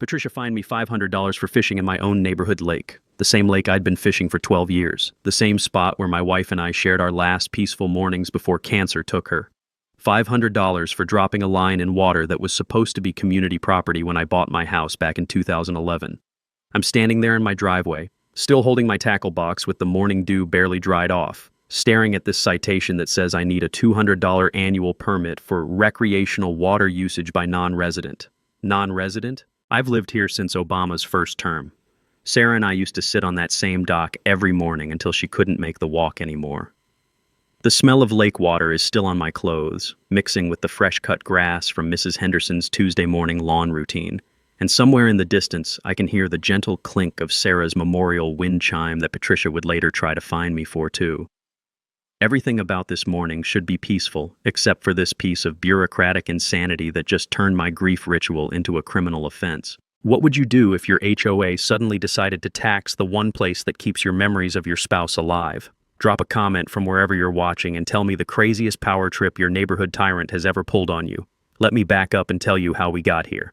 Patricia fined me $500 for fishing in my own neighborhood lake, the same lake I'd been fishing for 12 years, the same spot where my wife and I shared our last peaceful mornings before cancer took her. $500 for dropping a line in water that was supposed to be community property when I bought my house back in 2011. I'm standing there in my driveway, still holding my tackle box with the morning dew barely dried off, staring at this citation that says I need a $200 annual permit for recreational water usage by non-resident. Non-resident? I've lived here since Obama's first term. Sarah and I used to sit on that same dock every morning until she couldn't make the walk anymore. The smell of lake water is still on my clothes, mixing with the fresh-cut grass from Mrs. Henderson's Tuesday morning lawn routine, and somewhere in the distance I can hear the gentle clink of Sarah's memorial wind chime that Patricia would later try to fine me for, too. Everything about this morning should be peaceful, except for this piece of bureaucratic insanity that just turned my grief ritual into a criminal offense. What would you do if your HOA suddenly decided to tax the one place that keeps your memories of your spouse alive? Drop a comment from wherever you're watching and tell me the craziest power trip your neighborhood tyrant has ever pulled on you. Let me back up and tell you how we got here.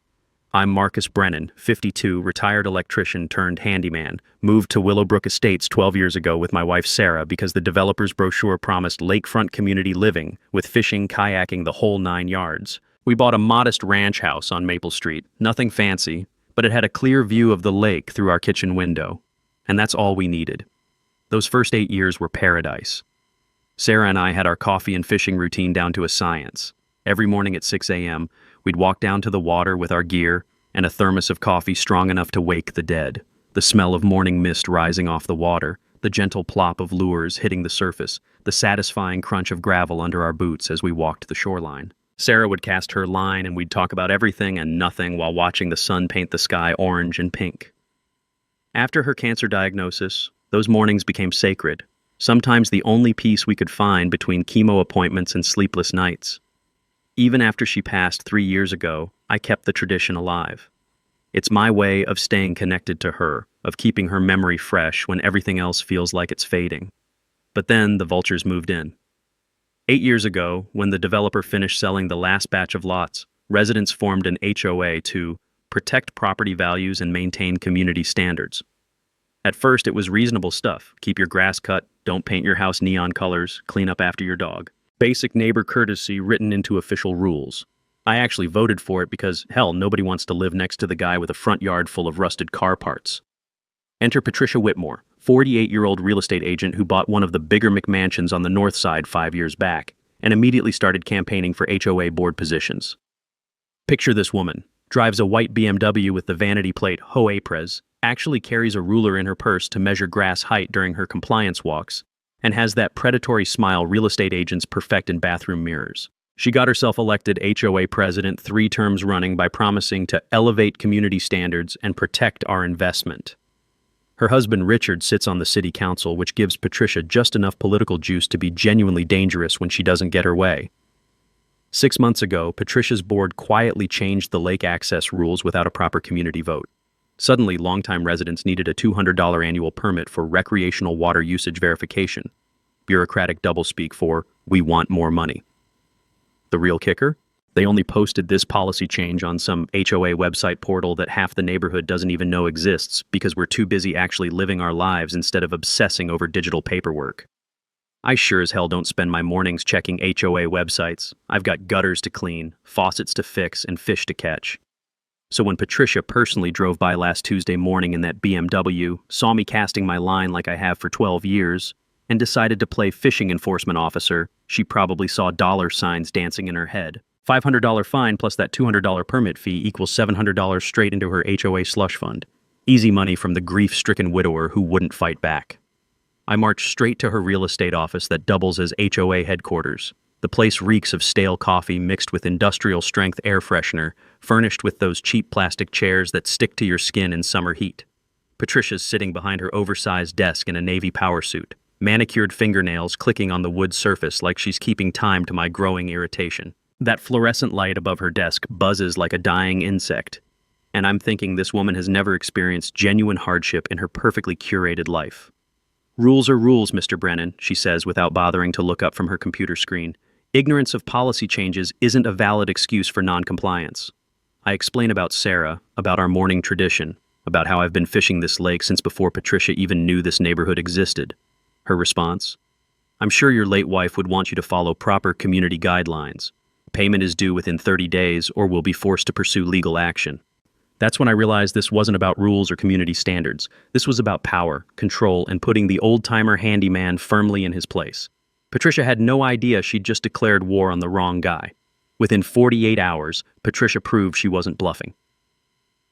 I'm Marcus Brennan, 52, retired electrician turned handyman, moved to Willowbrook Estates 12 years ago with my wife Sarah because the developer's brochure promised lakefront community living with fishing, kayaking, the whole 9 yards. We bought a modest ranch house on Maple Street, nothing fancy, but it had a clear view of the lake through our kitchen window. And that's all we needed. Those first 8 years were paradise. Sarah and I had our coffee and fishing routine down to a science. Every morning at 6 a.m., we'd walk down to the water with our gear and a thermos of coffee strong enough to wake the dead. The smell of morning mist rising off the water, the gentle plop of lures hitting the surface, the satisfying crunch of gravel under our boots as we walked the shoreline. Sarah would cast her line and we'd talk about everything and nothing while watching the sun paint the sky orange and pink. After her cancer diagnosis, those mornings became sacred, sometimes the only peace we could find between chemo appointments and sleepless nights. Even after she passed 3 years ago, I kept the tradition alive. It's my way of staying connected to her, of keeping her memory fresh when everything else feels like it's fading. But then the vultures moved in. 8 years ago, when the developer finished selling the last batch of lots, residents formed an HOA to protect property values and maintain community standards. At first, it was reasonable stuff. Keep your grass cut, don't paint your house neon colors, clean up after your dog. Basic neighbor courtesy written into official rules. I actually voted for it because, hell, nobody wants to live next to the guy with a front yard full of rusted car parts. Enter Patricia Whitmore, 48-year-old real estate agent who bought one of the bigger McMansions on the north side 5 years back and immediately started campaigning for HOA board positions. Picture this woman. Drives a white BMW with the vanity plate HOA Pres, actually carries a ruler in her purse to measure grass height during her compliance walks, and has that predatory smile real estate agents perfect in bathroom mirrors. She got herself elected HOA president 3 terms running by promising to elevate community standards and protect our investment. Her husband Richard sits on the city council, which gives Patricia just enough political juice to be genuinely dangerous when she doesn't get her way. 6 months ago, Patricia's board quietly changed the lake access rules without a proper community vote. Suddenly, longtime residents needed a $200 annual permit for recreational water usage verification. Bureaucratic doublespeak for, we want more money. The real kicker? They only posted this policy change on some HOA website portal that half the neighborhood doesn't even know exists because we're too busy actually living our lives instead of obsessing over digital paperwork. I sure as hell don't spend my mornings checking HOA websites. I've got gutters to clean, faucets to fix, and fish to catch. So when Patricia personally drove by last Tuesday morning in that BMW, saw me casting my line like I have for 12 years, and decided to play fishing enforcement officer, she probably saw dollar signs dancing in her head. $500 fine plus that $200 permit fee equals $700 straight into her HOA slush fund. Easy money from the grief-stricken widower who wouldn't fight back. I marched straight to her real estate office that doubles as HOA headquarters. The place reeks of stale coffee mixed with industrial-strength air freshener, furnished with those cheap plastic chairs that stick to your skin in summer heat. Patricia's sitting behind her oversized desk in a navy power suit, manicured fingernails clicking on the wood surface like she's keeping time to my growing irritation. That fluorescent light above her desk buzzes like a dying insect, and I'm thinking this woman has never experienced genuine hardship in her perfectly curated life. Rules are rules, Mr. Brennan, she says without bothering to look up from her computer screen. Ignorance of policy changes isn't a valid excuse for non-compliance. I explain about Sarah, about our morning tradition, about how I've been fishing this lake since before Patricia even knew this neighborhood existed. Her response? I'm sure your late wife would want you to follow proper community guidelines. Payment is due within 30 days or we'll be forced to pursue legal action. That's when I realized this wasn't about rules or community standards. This was about power, control, and putting the old-timer handyman firmly in his place. Patricia had no idea she'd just declared war on the wrong guy. Within 48 hours, Patricia proved she wasn't bluffing.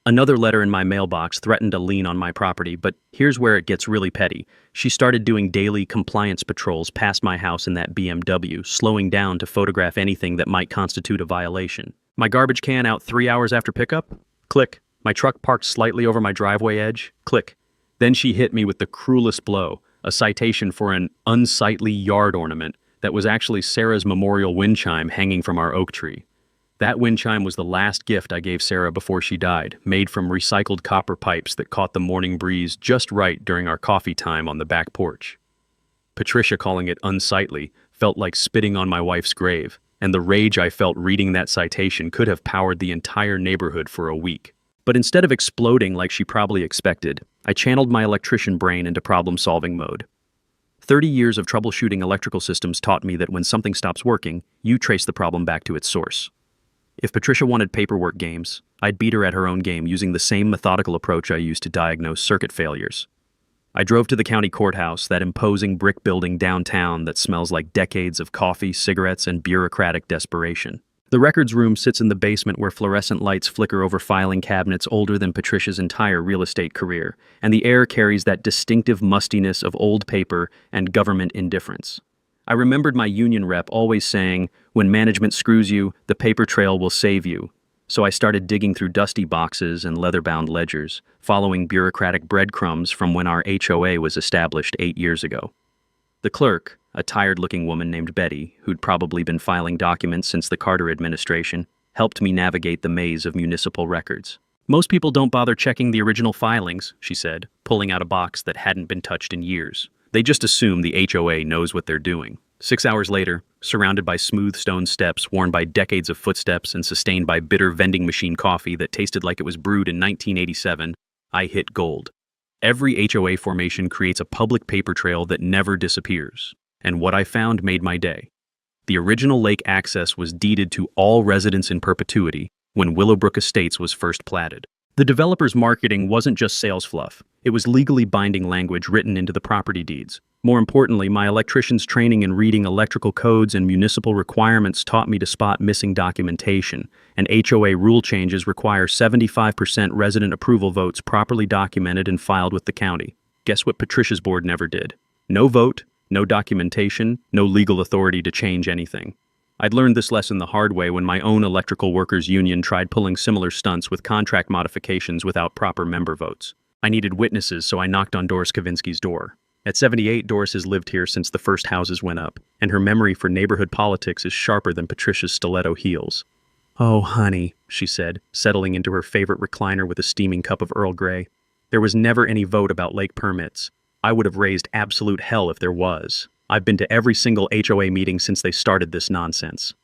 Another letter in my mailbox threatened a lien on my property, but here's where it gets really petty. She started doing daily compliance patrols past my house in that BMW, slowing down to photograph anything that might constitute a violation. My garbage can out 3 hours after pickup? Click. My truck parked slightly over my driveway edge? Click. Then she hit me with the cruelest blow, a citation for an unsightly yard ornament that was actually Sarah's memorial wind chime hanging from our oak tree. That wind chime was the last gift I gave Sarah before she died, made from recycled copper pipes that caught the morning breeze just right during our coffee time on the back porch. Patricia calling it unsightly felt like spitting on my wife's grave, and the rage I felt reading that citation could have powered the entire neighborhood for a week. But instead of exploding like she probably expected, I channeled my electrician brain into problem-solving mode. 30 years of troubleshooting electrical systems taught me that when something stops working, you trace the problem back to its source. If Patricia wanted paperwork games, I'd beat her at her own game using the same methodical approach I used to diagnose circuit failures. I drove to the county courthouse, that imposing brick building downtown that smells like decades of coffee, cigarettes, and bureaucratic desperation. The records room sits in the basement where fluorescent lights flicker over filing cabinets older than Patricia's entire real estate career, and the air carries that distinctive mustiness of old paper and government indifference. I remembered my union rep always saying, when management screws you, the paper trail will save you. So I started digging through dusty boxes and leather-bound ledgers, following bureaucratic breadcrumbs from when our HOA was established 8 years ago. The clerk, a tired-looking woman named Betty, who'd probably been filing documents since the Carter administration, helped me navigate the maze of municipal records. Most people don't bother checking the original filings, she said, pulling out a box that hadn't been touched in years. They just assume the HOA knows what they're doing. 6 hours later, surrounded by smooth stone steps worn by decades of footsteps and sustained by bitter vending machine coffee that tasted like it was brewed in 1987, I hit gold. Every HOA formation creates a public paper trail that never disappears. And what I found made my day. The original lake access was deeded to all residents in perpetuity when Willowbrook Estates was first platted. The developer's marketing wasn't just sales fluff. It was legally binding language written into the property deeds. More importantly, my electrician's training in reading electrical codes and municipal requirements taught me to spot missing documentation, and HOA rule changes require 75% resident approval votes properly documented and filed with the county. Guess what Patricia's board never did? No vote, no documentation, no legal authority to change anything. I'd learned this lesson the hard way when my own electrical workers union tried pulling similar stunts with contract modifications without proper member votes. I needed witnesses, so I knocked on Doris Kavinsky's door. At 78, Doris has lived here since the first houses went up, and her memory for neighborhood politics is sharper than Patricia's stiletto heels. "Oh, honey," she said, settling into her favorite recliner with a steaming cup of Earl Grey. "There was never any vote about lake permits. I would have raised absolute hell if there was. I've been to every single HOA meeting since they started this nonsense."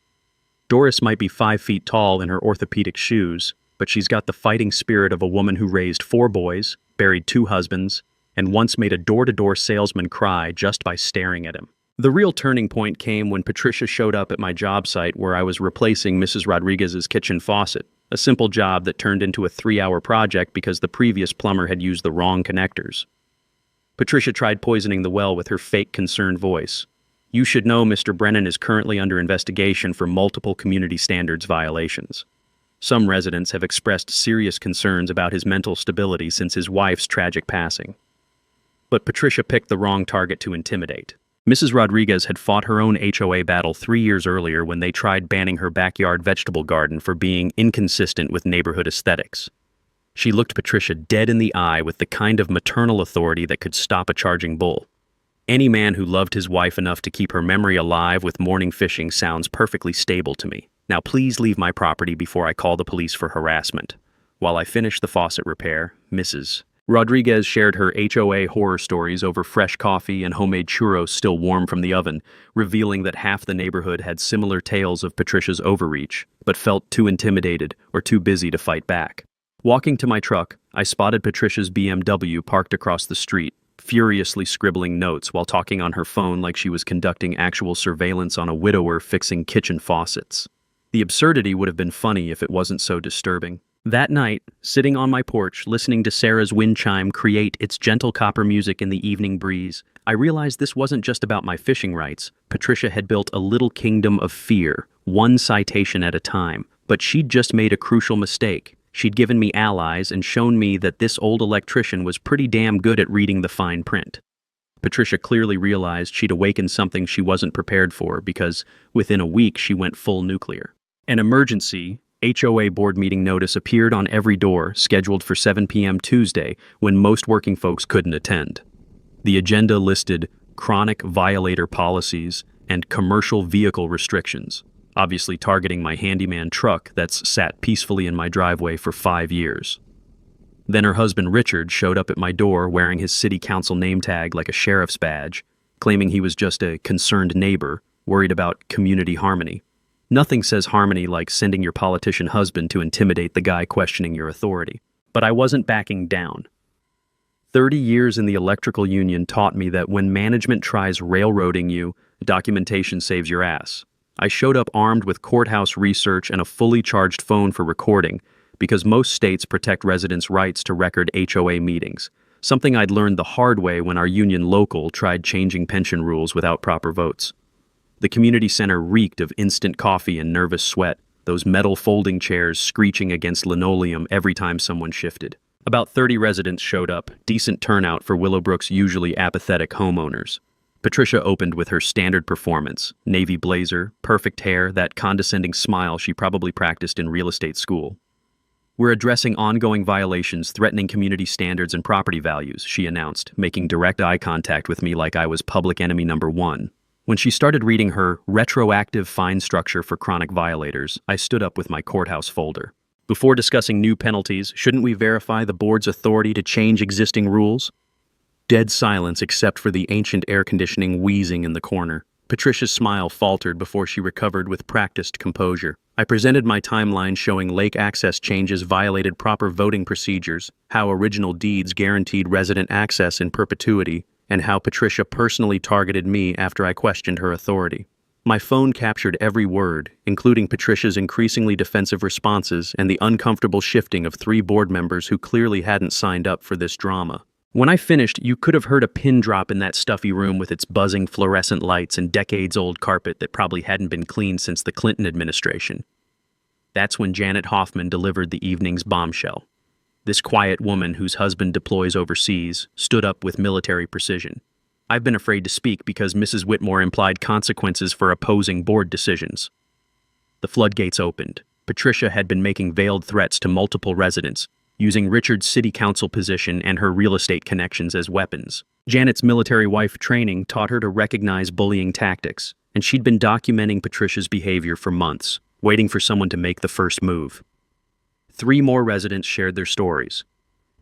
Doris might be 5 feet tall in her orthopedic shoes, but she's got the fighting spirit of a woman who raised 4 boys, buried 2 husbands, and once made a door-to-door salesman cry just by staring at him. The real turning point came when Patricia showed up at my job site where I was replacing Mrs. Rodriguez's kitchen faucet, a simple job that turned into a 3-hour project because the previous plumber had used the wrong connectors. Patricia tried poisoning the well with her fake concerned voice. "You should know Mr. Brennan is currently under investigation for multiple community standards violations. Some residents have expressed serious concerns about his mental stability since his wife's tragic passing." But Patricia picked the wrong target to intimidate. Mrs. Rodriguez had fought her own HOA battle 3 years earlier when they tried banning her backyard vegetable garden for being inconsistent with neighborhood aesthetics. She looked Patricia dead in the eye with the kind of maternal authority that could stop a charging bull. Any man who loved his wife enough to keep her memory alive with morning fishing sounds perfectly stable to me. Now please leave my property before I call the police for harassment. While I finish the faucet repair, Mrs. Rodriguez shared her HOA horror stories over fresh coffee and homemade churros still warm from the oven, revealing that half the neighborhood had similar tales of Patricia's overreach, but felt too intimidated or too busy to fight back. Walking to my truck, I spotted Patricia's BMW parked across the street, furiously scribbling notes while talking on her phone like she was conducting actual surveillance on a widower fixing kitchen faucets. The absurdity would have been funny if it wasn't so disturbing. That night, sitting on my porch, listening to Sarah's wind chime create its gentle copper music in the evening breeze, I realized this wasn't just about my fishing rights. Patricia had built a little kingdom of fear, one citation at a time, but she'd just made a crucial mistake. She'd given me allies and shown me that this old electrician was pretty damn good at reading the fine print. Patricia clearly realized she'd awakened something she wasn't prepared for because, within a week, she went full nuclear. An emergency HOA board meeting notice appeared on every door, scheduled for 7 p.m. Tuesday, when most working folks couldn't attend. The agenda listed chronic violator policies and commercial vehicle restrictions, obviously targeting my handyman truck that's sat peacefully in my driveway for 5 years. Then her husband Richard showed up at my door wearing his city council name tag like a sheriff's badge, claiming he was just a concerned neighbor, worried about community harmony. Nothing says harmony like sending your politician husband to intimidate the guy questioning your authority. But I wasn't backing down. 30 years in the electrical union taught me that when management tries railroading you, documentation saves your ass. I showed up armed with courthouse research and a fully charged phone for recording, because most states protect residents' rights to record HOA meetings, something I'd learned the hard way when our union local tried changing pension rules without proper votes. The community center reeked of instant coffee and nervous sweat, those metal folding chairs screeching against linoleum every time someone shifted. About 30 residents showed up, decent turnout for Willowbrook's usually apathetic homeowners. Patricia opened with her standard performance, navy blazer, perfect hair, that condescending smile she probably practiced in real estate school. "We're addressing ongoing violations threatening community standards and property values," she announced, making direct eye contact with me like I was public enemy number one. When she started reading her retroactive fine structure for chronic violators, I stood up with my courthouse folder. "Before discussing new penalties, shouldn't we verify the board's authority to change existing rules?" Dead silence except for the ancient air conditioning wheezing in the corner. Patricia's smile faltered before she recovered with practiced composure. I presented my timeline showing lake access changes violated proper voting procedures, how original deeds guaranteed resident access in perpetuity, and how Patricia personally targeted me after I questioned her authority. My phone captured every word, including Patricia's increasingly defensive responses and the uncomfortable shifting of 3 board members who clearly hadn't signed up for this drama. When I finished, you could have heard a pin drop in that stuffy room with its buzzing fluorescent lights and decades-old carpet that probably hadn't been cleaned since the Clinton administration. That's when Janet Hoffman delivered the evening's bombshell. This quiet woman whose husband deploys overseas stood up with military precision. "I've been afraid to speak because Mrs. Whitmore implied consequences for opposing board decisions." The floodgates opened. Patricia had been making veiled threats to multiple residents, using Richard's city council position and her real estate connections as weapons. Janet's military wife training taught her to recognize bullying tactics, and she'd been documenting Patricia's behavior for months, waiting for someone to make the first move. 3 more residents shared their stories.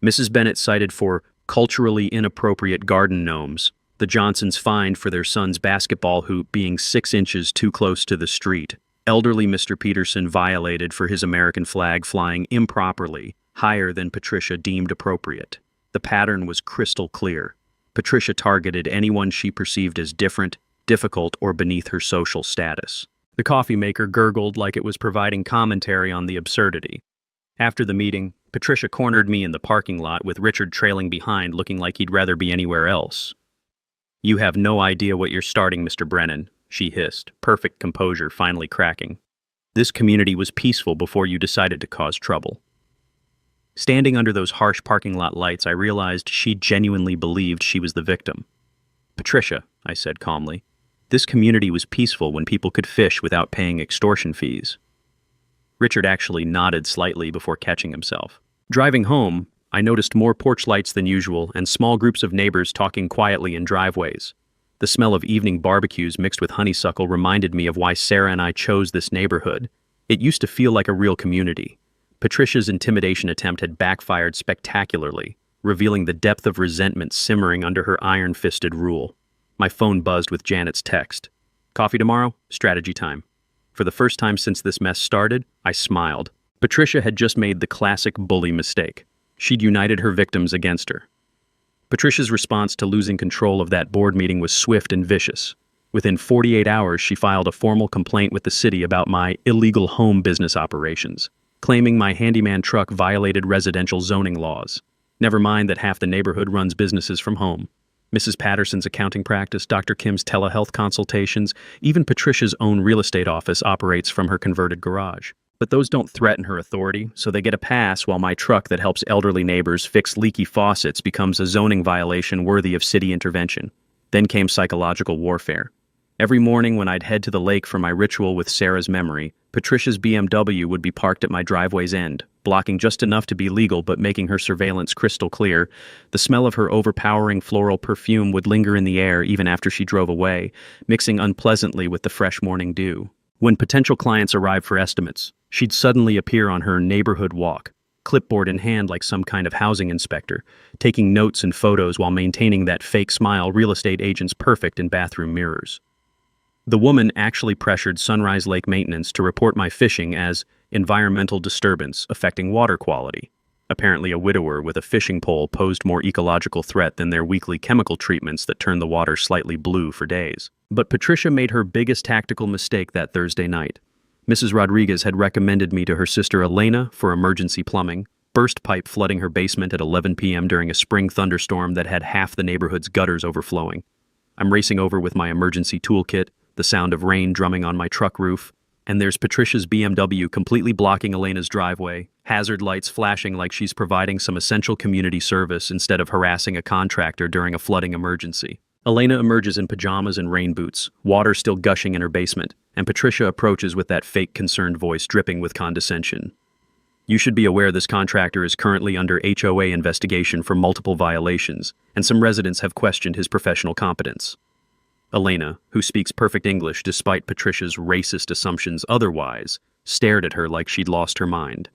Mrs. Bennett cited for culturally inappropriate garden gnomes, the Johnsons fined for their son's basketball hoop being 6 inches too close to the street. Elderly Mr. Peterson violated for his American flag flying improperly, higher than Patricia deemed appropriate. The pattern was crystal clear. Patricia targeted anyone she perceived as different, difficult, or beneath her social status. The coffee maker gurgled like it was providing commentary on the absurdity. After the meeting, Patricia cornered me in the parking lot with Richard trailing behind, looking like he'd rather be anywhere else. "You have no idea what you're starting, Mr. Brennan," she hissed, perfect composure finally cracking. "This community was peaceful before you decided to cause trouble." Standing under those harsh parking lot lights, I realized she genuinely believed she was the victim. "Patricia," I said calmly, "this community was peaceful when people could fish without paying extortion fees." Richard actually nodded slightly before catching himself. Driving home, I noticed more porch lights than usual and small groups of neighbors talking quietly in driveways. The smell of evening barbecues mixed with honeysuckle reminded me of why Sarah and I chose this neighborhood. It used to feel like a real community. Patricia's intimidation attempt had backfired spectacularly. revealing the depth of resentment simmering under her iron-fisted rule. My phone buzzed with Janet's text. "Coffee tomorrow? Strategy time." For the first time since this mess started, I smiled. Patricia had just made the classic bully mistake. She'd united her victims against her. Patricia's response to losing control of that board meeting was swift and vicious. Within 48 hours, she filed a formal complaint with the city about my illegal home business operations, claiming my handyman truck violated residential zoning laws. Never mind that half the neighborhood runs businesses from home. Mrs. Patterson's accounting practice, Dr. Kim's telehealth consultations, even Patricia's own real estate office operates from her converted garage. But those don't threaten her authority, so they get a pass while my truck that helps elderly neighbors fix leaky faucets becomes a zoning violation worthy of city intervention. Then came psychological warfare. Every morning when I'd head to the lake for my ritual with Sarah's memory, Patricia's BMW would be parked at my driveway's end, blocking just enough to be legal but making her surveillance crystal clear. The smell of her overpowering floral perfume would linger in the air even after she drove away, mixing unpleasantly with the fresh morning dew. When potential clients arrived for estimates, she'd suddenly appear on her neighborhood walk, clipboard in hand like some kind of housing inspector, taking notes and photos while maintaining that fake smile real estate agents perfect in bathroom mirrors. The woman actually pressured Sunrise Lake Maintenance to report my fishing as environmental disturbance affecting water quality. Apparently a widower with a fishing pole posed more ecological threat than their weekly chemical treatments that turned the water slightly blue for days. But Patricia made her biggest tactical mistake that Thursday night. Mrs. Rodriguez had recommended me to her sister Elena for emergency plumbing, burst pipe flooding her basement at 11 p.m. during a spring thunderstorm that had half the neighborhood's gutters overflowing. I'm racing over with my emergency toolkit, the sound of rain drumming on my truck roof, and there's Patricia's BMW completely blocking Elena's driveway, hazard lights flashing like she's providing some essential community service instead of harassing a contractor during a flooding emergency. Elena emerges in pajamas and rain boots, water still gushing in her basement, and Patricia approaches with that fake concerned voice dripping with condescension. "You should be aware this contractor is currently under HOA investigation for multiple violations, and some residents have questioned his professional competence." Elena, who speaks perfect English despite Patricia's racist assumptions otherwise, stared at her like she'd lost her mind.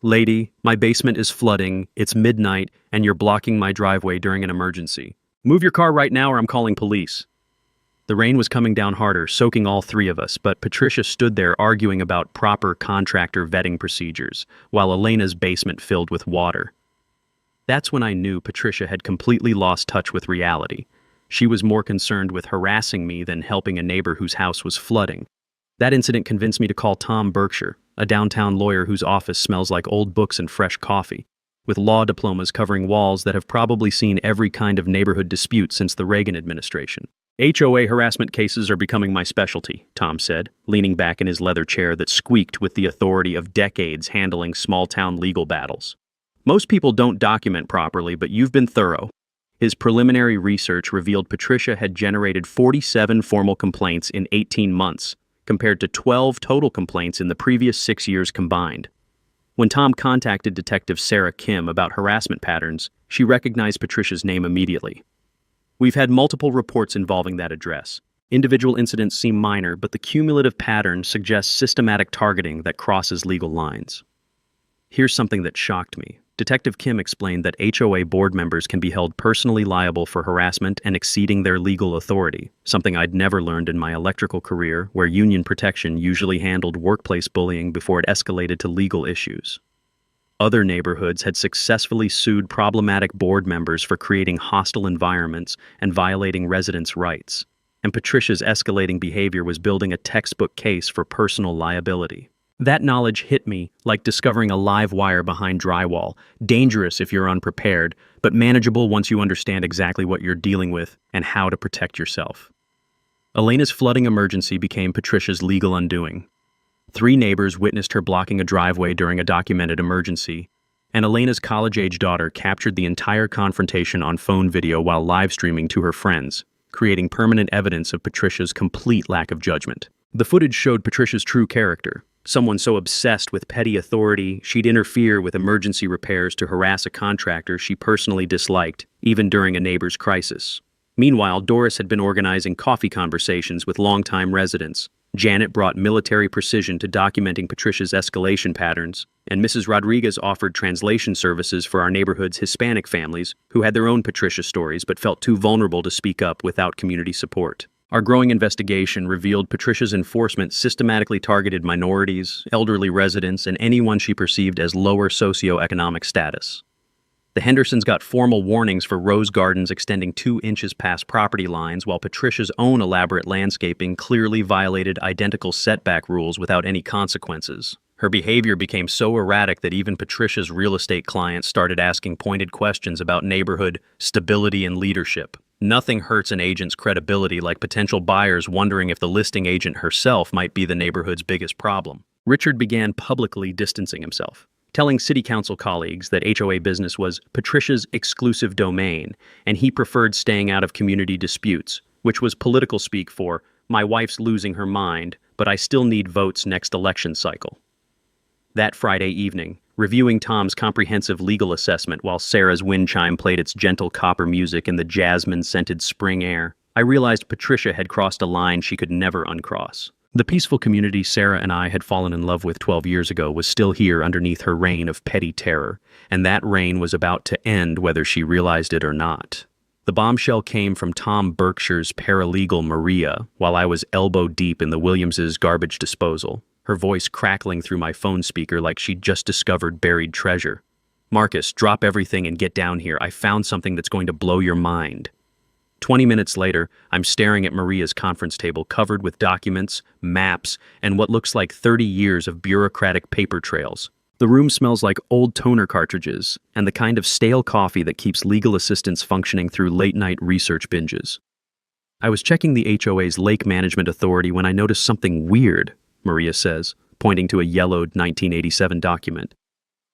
"Lady, my basement is flooding, it's midnight, and you're blocking my driveway during an emergency. Move your car right now or I'm calling police." The rain was coming down harder, soaking all three of us, but Patricia stood there arguing about proper contractor vetting procedures, while Elena's basement filled with water. That's when I knew Patricia had completely lost touch with reality. She was more concerned with harassing me than helping a neighbor whose house was flooding. That incident convinced me to call Tom Berkshire, a downtown lawyer whose office smells like old books and fresh coffee, with law diplomas covering walls that have probably seen every kind of neighborhood dispute since the Reagan administration. "HOA harassment cases are becoming my specialty," Tom said, leaning back in his leather chair that squeaked with the authority of decades handling small-town legal battles. "Most people don't document properly, but you've been thorough." His preliminary research revealed Patricia had generated 47 formal complaints in 18 months, compared to 12 total complaints in the previous 6 years combined. When Tom contacted Detective Sarah Kim about harassment patterns, she recognized Patricia's name immediately. "We've had multiple reports involving that address. Individual incidents seem minor, but the cumulative pattern suggests systematic targeting that crosses legal lines." Here's something that shocked me. Detective Kim explained that HOA board members can be held personally liable for harassment and exceeding their legal authority, something I'd never learned in my electrical career, where union protection usually handled workplace bullying before it escalated to legal issues. Other neighborhoods had successfully sued problematic board members for creating hostile environments and violating residents' rights, and Patricia's escalating behavior was building a textbook case for personal liability. That knowledge hit me like discovering a live wire behind drywall, dangerous if you're unprepared, but manageable once you understand exactly what you're dealing with and how to protect yourself. Elena's flooding emergency became Patricia's legal undoing. 3 neighbors witnessed her blocking a driveway during a documented emergency, and Elena's college-age daughter captured the entire confrontation on phone video while live streaming to her friends, creating permanent evidence of Patricia's complete lack of judgment. The footage showed Patricia's true character. Someone so obsessed with petty authority, she'd interfere with emergency repairs to harass a contractor she personally disliked, even during a neighbor's crisis. Meanwhile, Doris had been organizing coffee conversations with longtime residents, Janet brought military precision to documenting Patricia's escalation patterns, and Mrs. Rodriguez offered translation services for our neighborhood's Hispanic families who had their own Patricia stories but felt too vulnerable to speak up without community support. Our growing investigation revealed Patricia's enforcement systematically targeted minorities, elderly residents, and anyone she perceived as lower socioeconomic status. The Hendersons got formal warnings for rose gardens extending 2 inches past property lines, while Patricia's own elaborate landscaping clearly violated identical setback rules without any consequences. Her behavior became so erratic that even Patricia's real estate clients started asking pointed questions about neighborhood stability and leadership. Nothing hurts an agent's credibility like potential buyers wondering if the listing agent herself might be the neighborhood's biggest problem. Richard began publicly distancing himself, telling city council colleagues that HOA business was Patricia's exclusive domain, and he preferred staying out of community disputes, which was political speak for, "My wife's losing her mind, but I still need votes next election cycle." That Friday evening, reviewing Tom's comprehensive legal assessment while Sarah's wind chime played its gentle copper music in the jasmine-scented spring air, I realized Patricia had crossed a line she could never uncross. The peaceful community Sarah and I had fallen in love with 12 years ago was still here underneath her reign of petty terror, and that reign was about to end whether she realized it or not. The bombshell came from Tom Berkshire's paralegal Maria while I was elbow-deep in the Williamses' garbage disposal, her voice crackling through my phone speaker like she'd just discovered buried treasure. "Marcus, drop everything and get down here. I found something that's going to blow your mind." 20 minutes later, I'm staring at Maria's conference table covered with documents, maps, and what looks like 30 years of bureaucratic paper trails. The room smells like old toner cartridges and the kind of stale coffee that keeps legal assistants functioning through late-night research binges. I was checking the HOA's Lake Management Authority when I noticed something weird, Maria says, pointing to a yellowed 1987 document.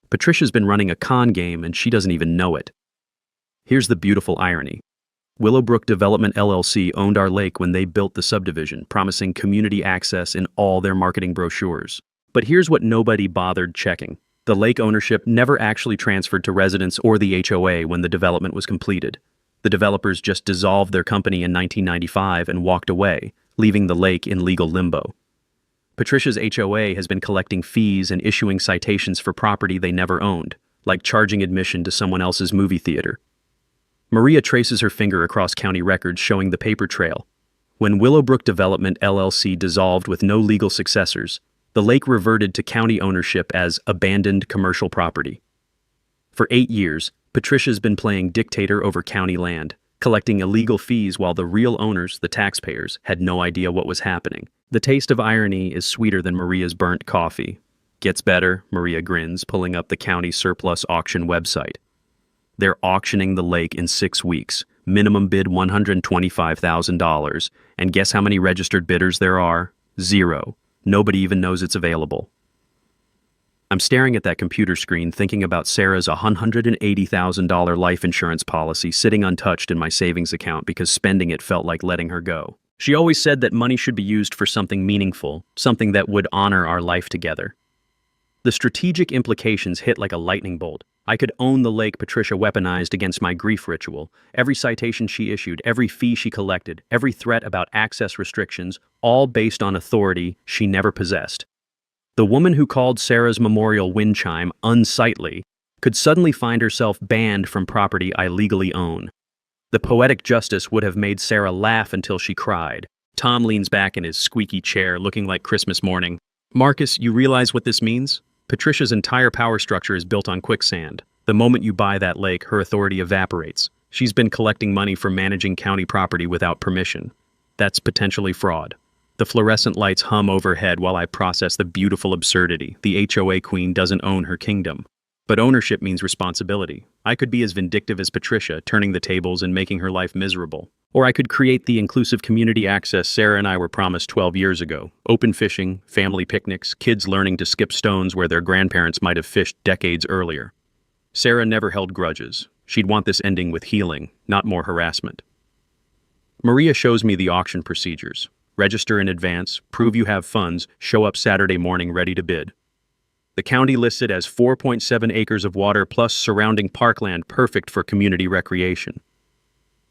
Patricia's been running a con game and she doesn't even know it. Here's the beautiful irony. Willowbrook Development LLC owned our lake when they built the subdivision, promising community access in all their marketing brochures. But here's what nobody bothered checking. The lake ownership never actually transferred to residents or the HOA when the development was completed. The developers just dissolved their company in 1995 and walked away, leaving the lake in legal limbo. Patricia's HOA has been collecting fees and issuing citations for property they never owned, like charging admission to someone else's movie theater. Maria traces her finger across county records showing the paper trail. When Willowbrook Development LLC dissolved with no legal successors, the lake reverted to county ownership as abandoned commercial property. For 8 years, Patricia's been playing dictator over county land, collecting illegal fees while the real owners, the taxpayers, had no idea what was happening. The taste of irony is sweeter than Maria's burnt coffee. Gets better, Maria grins, pulling up the county surplus auction website. They're auctioning the lake in 6 weeks. Minimum bid $125,000. And guess how many registered bidders there are? 0. Nobody even knows it's available. I'm staring at that computer screen thinking about Sarah's $180,000 life insurance policy sitting untouched in my savings account because spending it felt like letting her go. She always said that money should be used for something meaningful, something that would honor our life together. The strategic implications hit like a lightning bolt. I could own the lake Patricia weaponized against my grief ritual. Every citation she issued, every fee she collected, every threat about access restrictions, all based on authority she never possessed. The woman who called Sarah's memorial wind chime unsightly could suddenly find herself banned from property I legally own. The poetic justice would have made Sarah laugh until she cried. Tom leans back in his squeaky chair, looking like Christmas morning. "Marcus, you realize what this means? Patricia's entire power structure is built on quicksand. The moment you buy that lake, her authority evaporates. She's been collecting money for managing county property without permission. That's potentially fraud." The fluorescent lights hum overhead while I process the beautiful absurdity. The HOA queen doesn't own her kingdom. But ownership means responsibility. I could be as vindictive as Patricia, turning the tables and making her life miserable. Or I could create the inclusive community access Sarah and I were promised 12 years ago. Open fishing, family picnics, kids learning to skip stones where their grandparents might have fished decades earlier. Sarah never held grudges. She'd want this ending with healing, not more harassment. Maria shows me the auction procedures. Register in advance, prove you have funds, show up Saturday morning ready to bid. The county lists it as 4.7 acres of water plus surrounding parkland perfect for community recreation.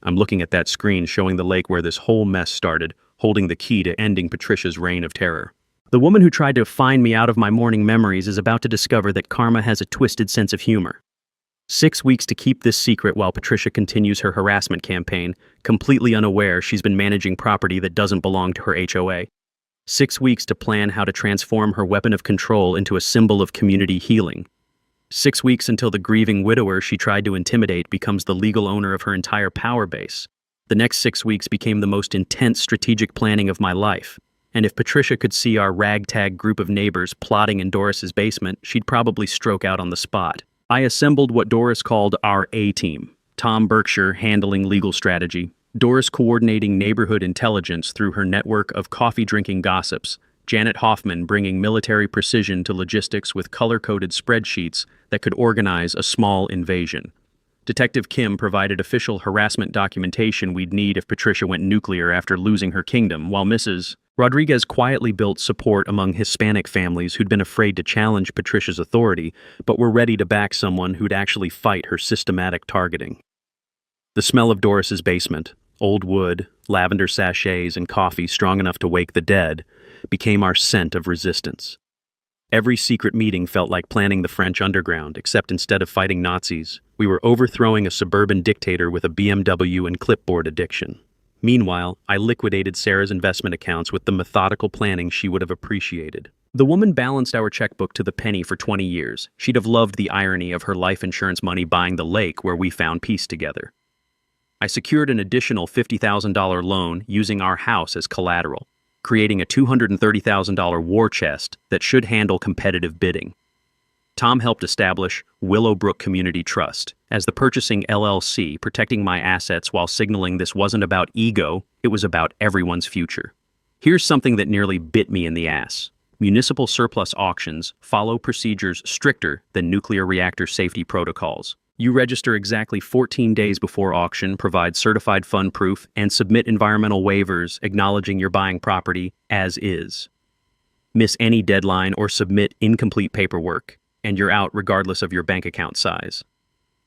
I'm looking at that screen showing the lake where this whole mess started, holding the key to ending Patricia's reign of terror. The woman who tried to find me out of my morning memories is about to discover that karma has a twisted sense of humor. 6 weeks to keep this secret while Patricia continues her harassment campaign, completely unaware she's been managing property that doesn't belong to her HOA. 6 weeks to plan how to transform her weapon of control into a symbol of community healing. 6 weeks until the grieving widower she tried to intimidate becomes the legal owner of her entire power base. The next 6 weeks became the most intense strategic planning of my life. And if Patricia could see our ragtag group of neighbors plotting in Doris's basement, she'd probably stroke out on the spot. I assembled what Doris called our A-team. Tom Berkshire handling legal strategy, Doris coordinating neighborhood intelligence through her network of coffee-drinking gossips, Janet Hoffman bringing military precision to logistics with color-coded spreadsheets that could organize a small invasion. Detective Kim provided official harassment documentation we'd need if Patricia went nuclear after losing her kingdom, while Mrs. Rodriguez quietly built support among Hispanic families who'd been afraid to challenge Patricia's authority, but were ready to back someone who'd actually fight her systematic targeting. The smell of Doris's basement, old wood, lavender sachets, and coffee strong enough to wake the dead, became our scent of resistance. Every secret meeting felt like planning the French underground, except instead of fighting Nazis, we were overthrowing a suburban dictator with a BMW and clipboard addiction. Meanwhile, I liquidated Sarah's investment accounts with the methodical planning she would have appreciated. The woman balanced our checkbook to the penny for 20 years. She'd have loved the irony of her life insurance money buying the lake where we found peace together. I secured an additional $50,000 loan using our house as collateral, creating a $230,000 war chest that should handle competitive bidding. Tom helped establish Willowbrook Community Trust as the purchasing LLC, protecting my assets while signaling this wasn't about ego, it was about everyone's future. Here's something that nearly bit me in the ass. Municipal surplus auctions follow procedures stricter than nuclear reactor safety protocols. You register exactly 14 days before auction, provide certified fund proof, and submit environmental waivers acknowledging you're buying property as is. Miss any deadline or submit incomplete paperwork, and you're out regardless of your bank account size.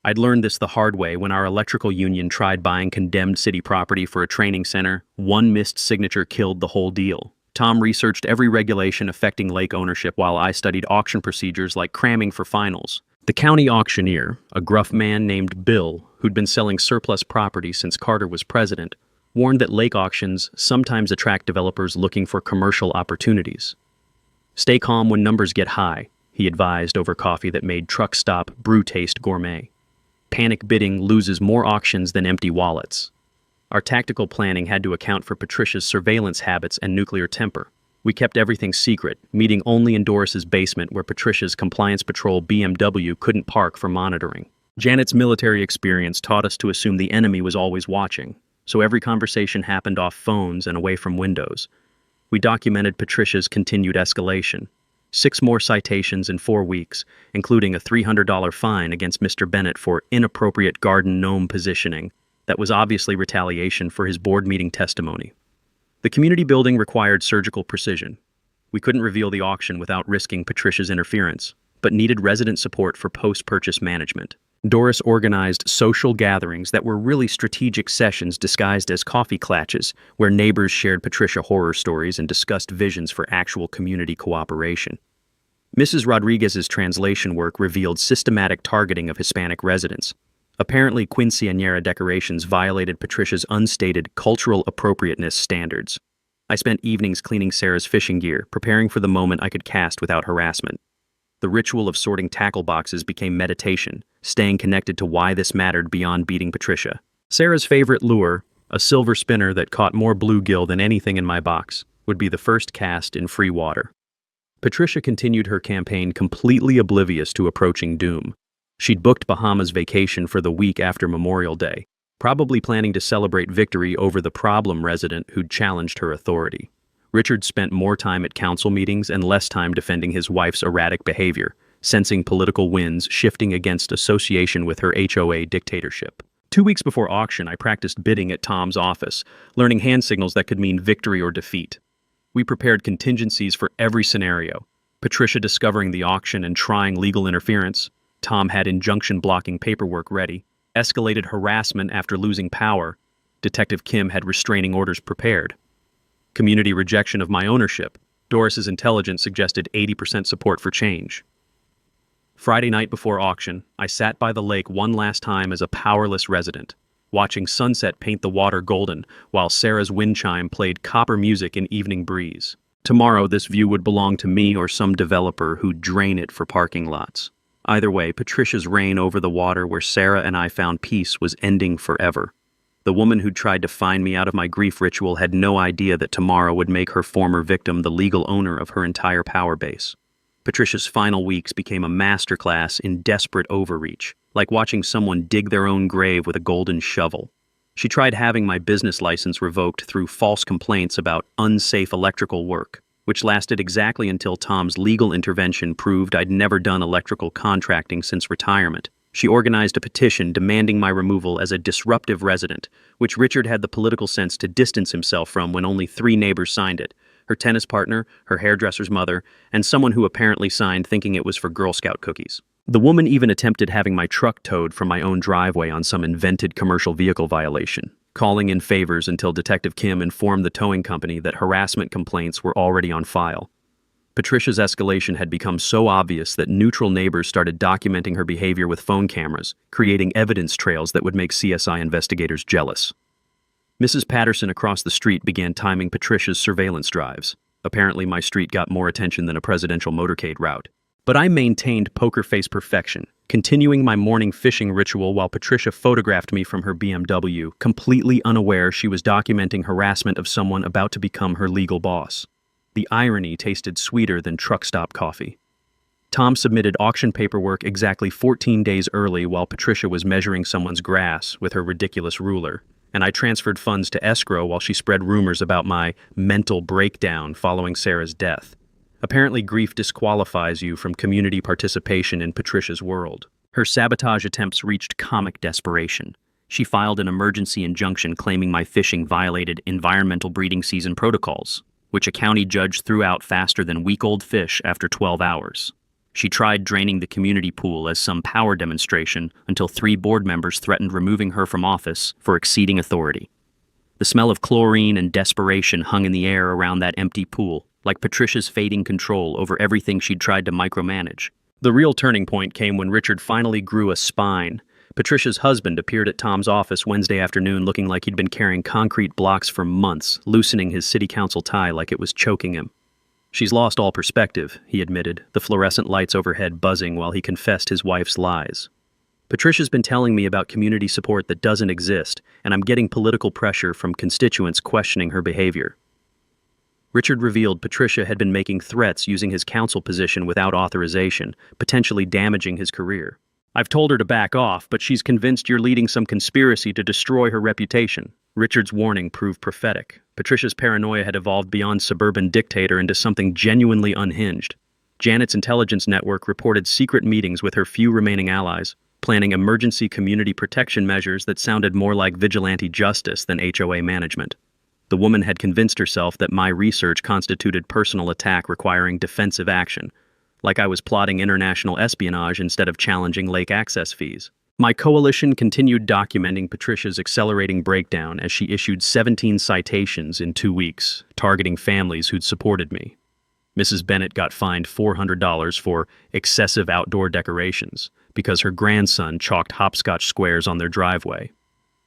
I'd learned this the hard way when our electrical union tried buying condemned city property for a training center. One missed signature killed the whole deal. Tom researched every regulation affecting lake ownership while I studied auction procedures like cramming for finals. The county auctioneer, a gruff man named Bill, who'd been selling surplus property since Carter was president, warned that lake auctions sometimes attract developers looking for commercial opportunities. Stay calm when numbers get high, he advised over coffee that made truck stop brew taste gourmet. Panic bidding loses more auctions than empty wallets. Our tactical planning had to account for Patricia's surveillance habits and nuclear temper. We kept everything secret, meeting only in Doris's basement where Patricia's compliance patrol BMW couldn't park for monitoring. Janet's military experience taught us to assume the enemy was always watching, so every conversation happened off phones and away from windows. We documented Patricia's continued escalation. 6 more citations in 4 weeks, including a $300 fine against Mr. Bennett for inappropriate garden gnome positioning that was obviously retaliation for his board meeting testimony. The community building required surgical precision. We couldn't reveal the auction without risking Patricia's interference, but needed resident support for post-purchase management. Doris organized social gatherings that were really strategic sessions disguised as coffee clatches, where neighbors shared Patricia horror stories and discussed visions for actual community cooperation. Mrs. Rodriguez's translation work revealed systematic targeting of Hispanic residents. Apparently, quinceañera decorations violated Patricia's unstated cultural appropriateness standards. I spent evenings cleaning Sarah's fishing gear, preparing for the moment I could cast without harassment. The ritual of sorting tackle boxes became meditation, staying connected to why this mattered beyond beating Patricia. Sarah's favorite lure, a silver spinner that caught more bluegill than anything in my box, would be the first cast in free water. Patricia continued her campaign completely oblivious to approaching doom. She'd booked Bahamas vacation for the week after Memorial Day, probably planning to celebrate victory over the problem resident who'd challenged her authority. Richard spent more time at council meetings and less time defending his wife's erratic behavior, sensing political winds shifting against association with her HOA dictatorship. 2 weeks before auction, I practiced bidding at Tom's office, learning hand signals that could mean victory or defeat. We prepared contingencies for every scenario. Patricia discovering the auction and trying legal interference. Tom had injunction-blocking paperwork ready. Escalated harassment after losing power. Detective Kim had restraining orders prepared. Community rejection of my ownership. Doris's intelligence suggested 80% support for change. Friday night before auction, I sat by the lake one last time as a powerless resident, watching sunset paint the water golden while Sarah's wind chime played copper music in evening breeze. Tomorrow, this view would belong to me or some developer who'd drain it for parking lots. Either way, Patricia's reign over the water where Sarah and I found peace was ending forever. The woman who'd tried to find me out of my grief ritual had no idea that tomorrow would make her former victim the legal owner of her entire power base. Patricia's final weeks became a masterclass in desperate overreach, like watching someone dig their own grave with a golden shovel. She tried having my business license revoked through false complaints about unsafe electrical work, which lasted exactly until Tom's legal intervention proved I'd never done electrical contracting since retirement. She organized a petition demanding my removal as a disruptive resident, which Richard had the political sense to distance himself from when only 3 neighbors signed it: her tennis partner, her hairdresser's mother, and someone who apparently signed thinking it was for Girl Scout cookies. The woman even attempted having my truck towed from my own driveway on some invented commercial vehicle violation, calling in favors until Detective Kim informed the towing company that harassment complaints were already on file. Patricia's escalation had become so obvious that neutral neighbors started documenting her behavior with phone cameras, creating evidence trails that would make CSI investigators jealous. Mrs. Patterson across the street began timing Patricia's surveillance drives. Apparently, my street got more attention than a presidential motorcade route. But I maintained poker face perfection, continuing my morning fishing ritual while Patricia photographed me from her BMW, completely unaware she was documenting harassment of someone about to become her legal boss. The irony tasted sweeter than truck stop coffee. Tom submitted auction paperwork exactly 14 days early while Patricia was measuring someone's grass with her ridiculous ruler, and I transferred funds to escrow while she spread rumors about my mental breakdown following Sarah's death. Apparently, grief disqualifies you from community participation in Patricia's world. Her sabotage attempts reached comic desperation. She filed an emergency injunction claiming my fishing violated environmental breeding season protocols, which a county judge threw out faster than week-old fish after 12 hours. She tried draining the community pool as some power demonstration until 3 board members threatened removing her from office for exceeding authority. The smell of chlorine and desperation hung in the air around that empty pool, like Patricia's fading control over everything she'd tried to micromanage. The real turning point came when Richard finally grew a spine. Patricia's husband appeared at Tom's office Wednesday afternoon looking like he'd been carrying concrete blocks for months, loosening his city council tie like it was choking him. "She's lost all perspective," he admitted, the fluorescent lights overhead buzzing while he confessed his wife's lies. "Patricia's been telling me about community support that doesn't exist, and I'm getting political pressure from constituents questioning her behavior." Richard revealed Patricia had been making threats using his council position without authorization, potentially damaging his career. "I've told her to back off, but she's convinced you're leading some conspiracy to destroy her reputation." Richard's warning proved prophetic. Patricia's paranoia had evolved beyond suburban dictator into something genuinely unhinged. Janet's intelligence network reported secret meetings with her few remaining allies, planning emergency community protection measures that sounded more like vigilante justice than HOA management. The woman had convinced herself that my research constituted personal attack requiring defensive action, like I was plotting international espionage instead of challenging lake access fees. My coalition continued documenting Patricia's accelerating breakdown as she issued 17 citations in 2 weeks, targeting families who'd supported me. Mrs. Bennett got fined $400 for excessive outdoor decorations because her grandson chalked hopscotch squares on their driveway.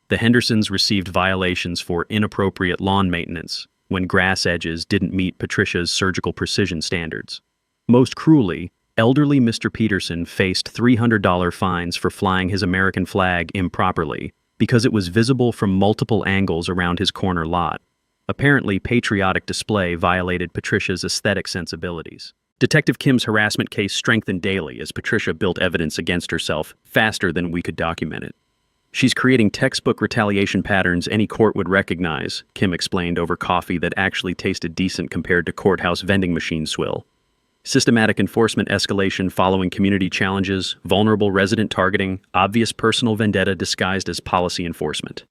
The Hendersons received violations for inappropriate lawn maintenance when grass edges didn't meet Patricia's surgical precision standards. Most cruelly, elderly Mr. Peterson faced $300 fines for flying his American flag improperly because it was visible from multiple angles around his corner lot. Apparently, patriotic display violated Patricia's aesthetic sensibilities. Detective Kim's harassment case strengthened daily as Patricia built evidence against herself faster than we could document it. "She's creating textbook retaliation patterns any court would recognize," Kim explained over coffee that actually tasted decent compared to courthouse vending machine swill. "Systematic enforcement escalation following community challenges, vulnerable resident targeting, obvious personal vendetta disguised as policy enforcement."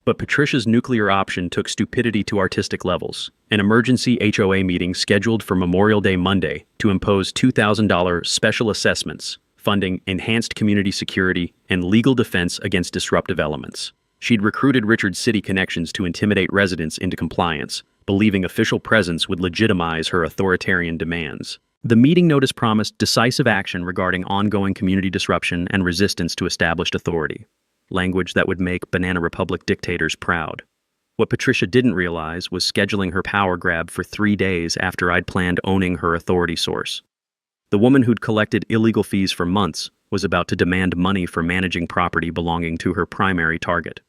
But Patricia's nuclear option took stupidity to artistic levels. An emergency HOA meeting scheduled for Memorial Day Monday to impose $2,000 special assessments, funding enhanced community security and legal defense against disruptive elements. She'd recruited Richard's city connections to intimidate residents into compliance, believing official presence would legitimize her authoritarian demands. The meeting notice promised decisive action regarding ongoing community disruption and resistance to established authority, language that would make Banana Republic dictators proud. What Patricia didn't realize was scheduling her power grab for 3 days after I'd planned owning her authority source. The woman who'd collected illegal fees for months was about to demand money for managing property belonging to her primary target.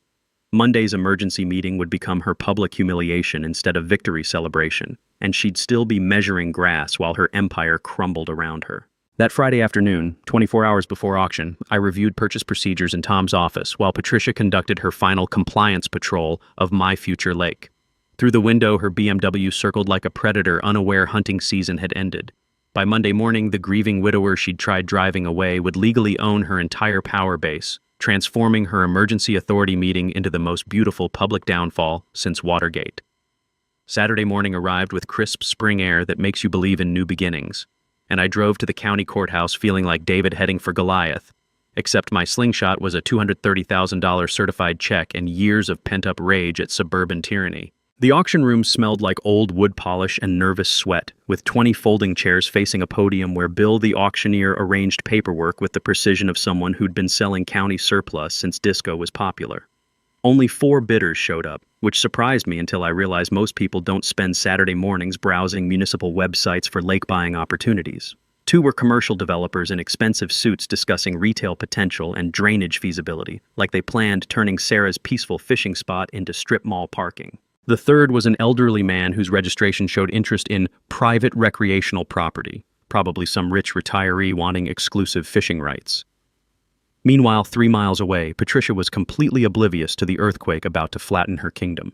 Monday's emergency meeting would become her public humiliation instead of victory celebration, and she'd still be measuring grass while her empire crumbled around her. That Friday afternoon, 24 hours before auction, I reviewed purchase procedures in Tom's office while Patricia conducted her final compliance patrol of my future lake. Through the window, her BMW circled like a predator, unaware hunting season had ended. By Monday morning, the grieving widower she'd tried driving away would legally own her entire power base, transforming her emergency authority meeting into the most beautiful public downfall since Watergate. Saturday morning arrived with crisp spring air that makes you believe in new beginnings, and I drove to the county courthouse feeling like David heading for Goliath, except my slingshot was a $230,000 certified check and years of pent-up rage at suburban tyranny. The auction room smelled like old wood polish and nervous sweat, with 20 folding chairs facing a podium where Bill the auctioneer arranged paperwork with the precision of someone who'd been selling county surplus since disco was popular. Only 4 bidders showed up, which surprised me until I realized most people don't spend Saturday mornings browsing municipal websites for lake buying opportunities. 2 were commercial developers in expensive suits discussing retail potential and drainage feasibility, like they planned turning Sarah's peaceful fishing spot into strip mall parking. The third was an elderly man whose registration showed interest in private recreational property, probably some rich retiree wanting exclusive fishing rights. Meanwhile, 3 miles away, Patricia was completely oblivious to the earthquake about to flatten her kingdom.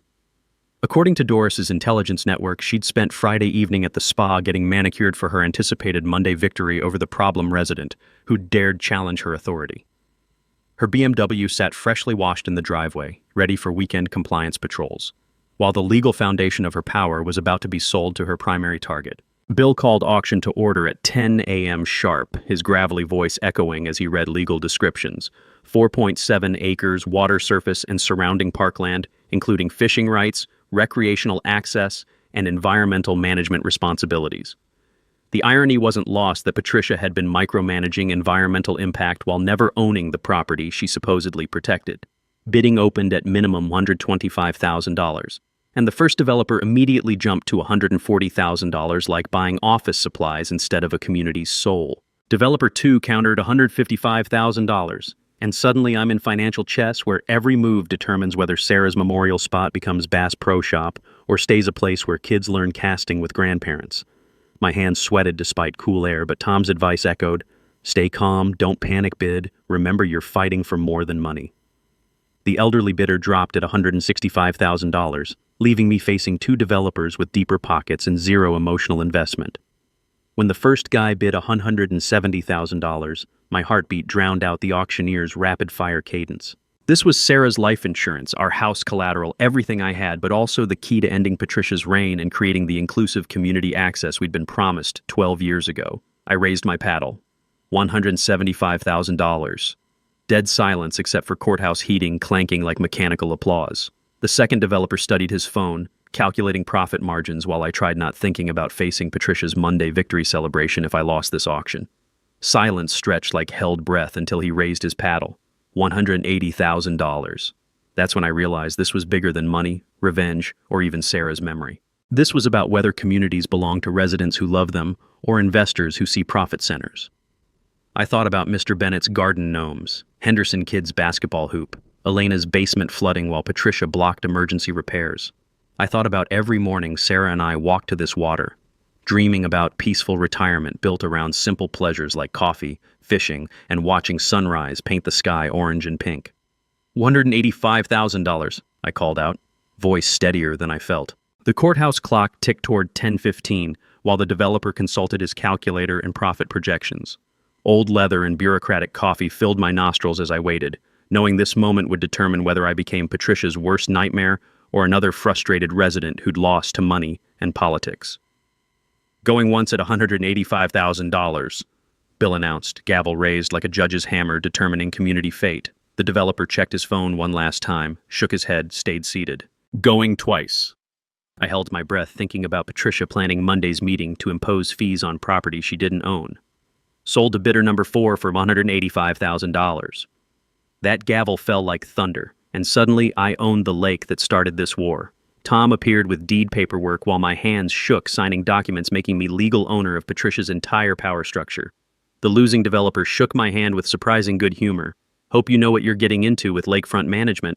According to Doris's intelligence network, she'd spent Friday evening at the spa getting manicured for her anticipated Monday victory over the problem resident who dared challenge her authority. Her BMW sat freshly washed in the driveway, ready for weekend compliance patrols, while the legal foundation of her power was about to be sold to her primary target. Bill called auction to order at 10 a.m. sharp, his gravelly voice echoing as he read legal descriptions. 4.7 acres, water surface, and surrounding parkland, including fishing rights, recreational access, and environmental management responsibilities. The irony wasn't lost that Patricia had been micromanaging environmental impact while never owning the property she supposedly protected. Bidding opened at minimum $125,000. And the first developer immediately jumped to $140,000 like buying office supplies instead of a community's soul. Developer 2 countered $155,000, and suddenly I'm in financial chess where every move determines whether Sarah's memorial spot becomes Bass Pro Shop or stays a place where kids learn casting with grandparents. My hands sweated despite cool air, but Tom's advice echoed, "Stay calm, don't panic bid, remember you're fighting for more than money." The elderly bidder dropped at $165,000, leaving me facing 2 developers with deeper pockets and zero emotional investment. When the first guy bid $170,000, my heartbeat drowned out the auctioneer's rapid-fire cadence. This was Sarah's life insurance, our house collateral, everything I had, but also the key to ending Patricia's reign and creating the inclusive community access we'd been promised 12 years ago. I raised my paddle. $175,000. Dead silence except for courthouse heating clanking like mechanical applause. The second developer studied his phone, calculating profit margins while I tried not thinking about facing Patricia's Monday victory celebration if I lost this auction. Silence stretched like held breath until he raised his paddle. $180,000. That's when I realized this was bigger than money, revenge, or even Sarah's memory. This was about whether communities belong to residents who love them or investors who see profit centers. I thought about Mr. Bennett's garden gnomes, Henderson kids' basketball hoop, Elena's basement flooding while Patricia blocked emergency repairs. I thought about every morning Sarah and I walked to this water, dreaming about peaceful retirement built around simple pleasures like coffee, fishing, and watching sunrise paint the sky orange and pink. $185,000, I called out, voice steadier than I felt. The courthouse clock ticked toward 10:15 while the developer consulted his calculator and profit projections. Old leather and bureaucratic coffee filled my nostrils as I waited, knowing this moment would determine whether I became Patricia's worst nightmare or another frustrated resident who'd lost to money and politics. Going once at $185,000, Bill announced, gavel raised like a judge's hammer determining community fate. The developer checked his phone one last time, shook his head, stayed seated. Going twice. I held my breath thinking about Patricia planning Monday's meeting to impose fees on property she didn't own. Sold to bidder number 4 for $185,000. That gavel fell like thunder, and suddenly I owned the lake that started this war. Tom appeared with deed paperwork while my hands shook, signing documents making me legal owner of Patricia's entire power structure. The losing developer shook my hand with surprising good humor. Hope you know what you're getting into with lakefront management.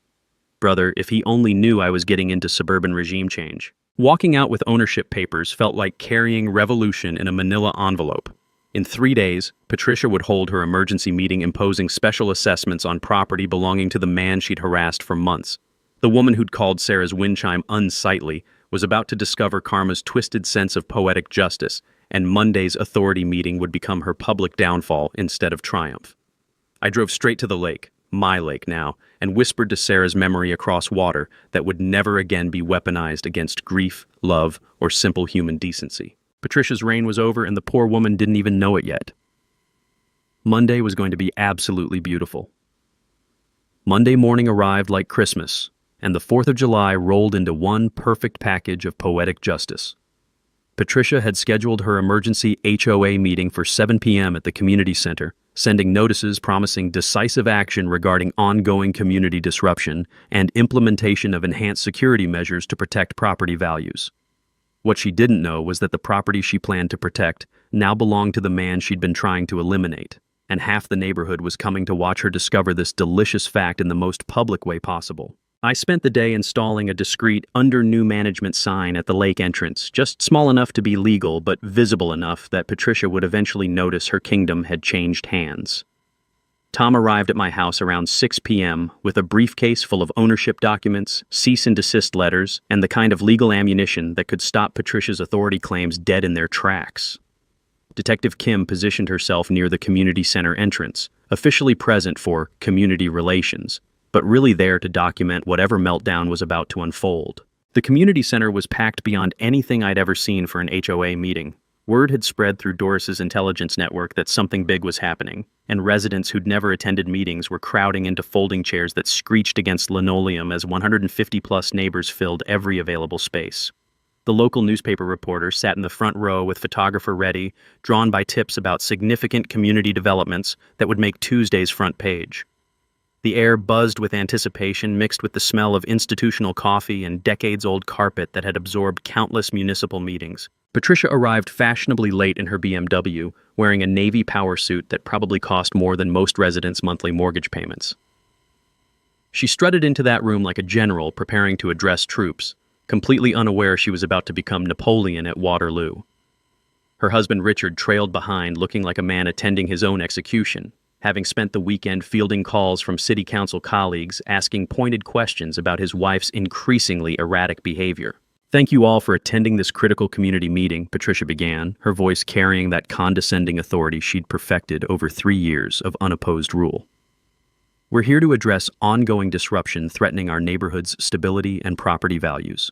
Brother, if he only knew I was getting into suburban regime change. Walking out with ownership papers felt like carrying revolution in a manila envelope. In 3 days, Patricia would hold her emergency meeting imposing special assessments on property belonging to the man she'd harassed for months. The woman who'd called Sarah's wind chime unsightly was about to discover karma's twisted sense of poetic justice, and Monday's authority meeting would become her public downfall instead of triumph. I drove straight to the lake, my lake now, and whispered to Sarah's memory across water that would never again be weaponized against grief, love, or simple human decency. Patricia's reign was over, and the poor woman didn't even know it yet. Monday was going to be absolutely beautiful. Monday morning arrived like Christmas, and the 4th of July rolled into one perfect package of poetic justice. Patricia had scheduled her emergency HOA meeting for 7 p.m. at the community center, sending notices promising decisive action regarding ongoing community disruption and implementation of enhanced security measures to protect property values. What she didn't know was that the property she planned to protect now belonged to the man she'd been trying to eliminate, and half the neighborhood was coming to watch her discover this delicious fact in the most public way possible. I spent the day installing a discreet under new management sign at the lake entrance, just small enough to be legal but visible enough that Patricia would eventually notice her kingdom had changed hands. Tom arrived at my house around 6 p.m. with a briefcase full of ownership documents, cease and desist letters, and the kind of legal ammunition that could stop Patricia's authority claims dead in their tracks. Detective Kim positioned herself near the community center entrance, officially present for community relations, but really there to document whatever meltdown was about to unfold. The community center was packed beyond anything I'd ever seen for an HOA meeting. Word had spread through Doris's intelligence network that something big was happening, and residents who'd never attended meetings were crowding into folding chairs that screeched against linoleum as 150-plus neighbors filled every available space. The local newspaper reporter sat in the front row with photographer ready, drawn by tips about significant community developments that would make Tuesday's front page. The air buzzed with anticipation mixed with the smell of institutional coffee and decades-old carpet that had absorbed countless municipal meetings. Patricia arrived fashionably late in her BMW, wearing a navy power suit that probably cost more than most residents' monthly mortgage payments. She strutted into that room like a general preparing to address troops, completely unaware she was about to become Napoleon at Waterloo. Her husband Richard trailed behind, looking like a man attending his own execution, having spent the weekend fielding calls from city council colleagues asking pointed questions about his wife's increasingly erratic behavior. "Thank you all for attending this critical community meeting," Patricia began, her voice carrying that condescending authority she'd perfected over 3 years of unopposed rule. "We're here to address ongoing disruption threatening our neighborhood's stability and property values.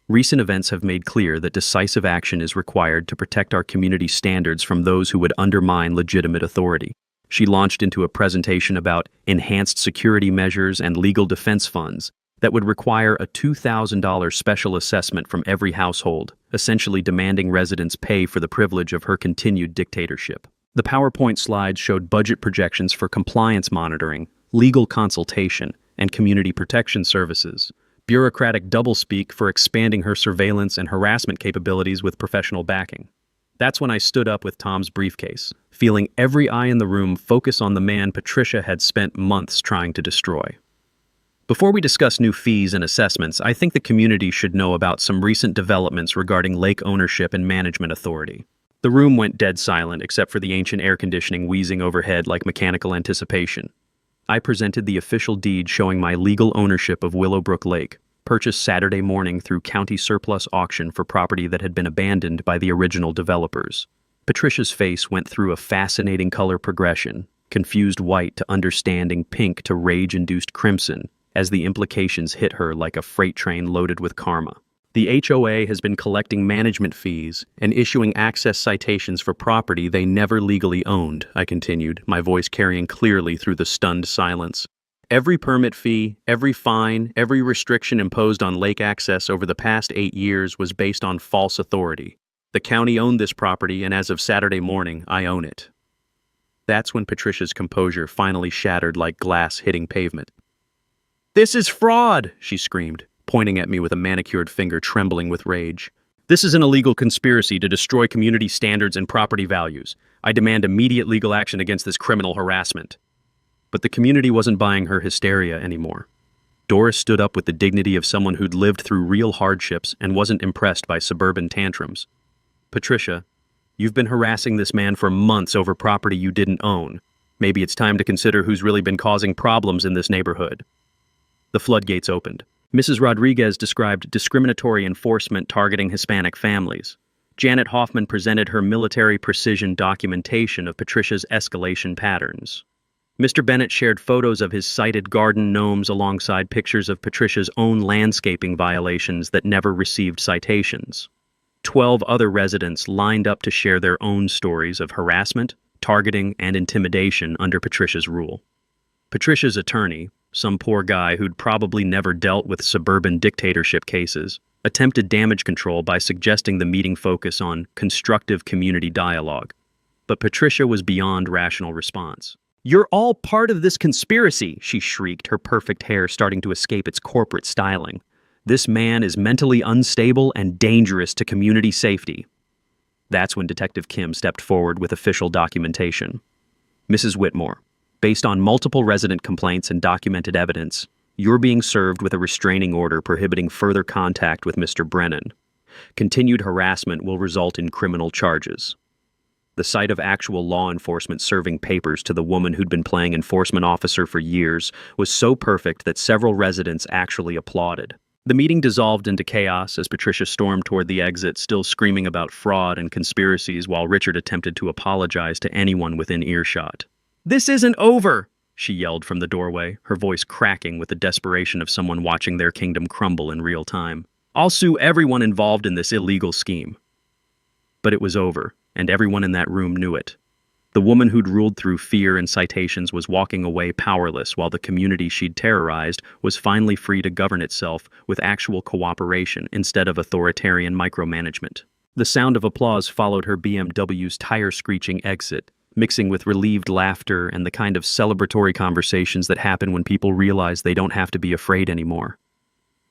Recent events have made clear that decisive action is required to protect our community standards from those who would undermine legitimate authority." She launched into a presentation about enhanced security measures and legal defense funds that would require a $2,000 special assessment from every household, essentially demanding residents pay for the privilege of her continued dictatorship. The PowerPoint slides showed budget projections for compliance monitoring, legal consultation, and community protection services, bureaucratic doublespeak for expanding her surveillance and harassment capabilities with professional backing. That's when I stood up with Tom's briefcase, feeling every eye in the room focus on the man Patricia had spent months trying to destroy. Before we discuss new fees and assessments, I think the community should know about some recent developments regarding lake ownership and management authority. The room went dead silent except for the ancient air conditioning wheezing overhead like mechanical anticipation. I presented the official deed showing my legal ownership of Willowbrook Lake, purchased Saturday morning through county surplus auction for property that had been abandoned by the original developers. Patricia's face went through a fascinating color progression, confused white to understanding pink to rage-induced crimson, as the implications hit her like a freight train loaded with karma. The HOA has been collecting management fees and issuing access citations for property they never legally owned, I continued, my voice carrying clearly through the stunned silence. Every permit fee, every fine, every restriction imposed on lake access over the past 8 years was based on false authority. The county owned this property, and as of Saturday morning, I own it. That's when Patricia's composure finally shattered like glass hitting pavement. "This is fraud!" she screamed, pointing at me with a manicured finger trembling with rage. "This is an illegal conspiracy to destroy community standards and property values. I demand immediate legal action against this criminal harassment." But the community wasn't buying her hysteria anymore. Doris stood up with the dignity of someone who'd lived through real hardships and wasn't impressed by suburban tantrums. "Patricia, you've been harassing this man for months over property you didn't own. Maybe it's time to consider who's really been causing problems in this neighborhood." The floodgates opened. Mrs. Rodriguez described discriminatory enforcement targeting Hispanic families. Janet Hoffman presented her military precision documentation of Patricia's escalation patterns. Mr. Bennett shared photos of his cited garden gnomes alongside pictures of Patricia's own landscaping violations that never received citations. 12 other residents lined up to share their own stories of harassment, targeting, and intimidation under Patricia's rule. Patricia's attorney, some poor guy who'd probably never dealt with suburban dictatorship cases, attempted damage control by suggesting the meeting focus on constructive community dialogue. But Patricia was beyond rational response. "You're all part of this conspiracy," she shrieked, her perfect hair starting to escape its corporate styling. "This man is mentally unstable and dangerous to community safety." That's when Detective Kim stepped forward with official documentation. "Mrs. Whitmore, based on multiple resident complaints and documented evidence, you're being served with a restraining order prohibiting further contact with Mr. Brennan. Continued harassment will result in criminal charges." The sight of actual law enforcement serving papers to the woman who'd been playing enforcement officer for years was so perfect that several residents actually applauded. The meeting dissolved into chaos as Patricia stormed toward the exit, still screaming about fraud and conspiracies while Richard attempted to apologize to anyone within earshot. "This isn't over!" she yelled from the doorway, her voice cracking with the desperation of someone watching their kingdom crumble in real time. "I'll sue everyone involved in this illegal scheme." But it was over, and everyone in that room knew it. The woman who'd ruled through fear and citations was walking away powerless, while the community she'd terrorized was finally free to govern itself with actual cooperation instead of authoritarian micromanagement. The sound of applause followed her BMW's tire-screeching exit, mixing with relieved laughter and the kind of celebratory conversations that happen when people realize they don't have to be afraid anymore.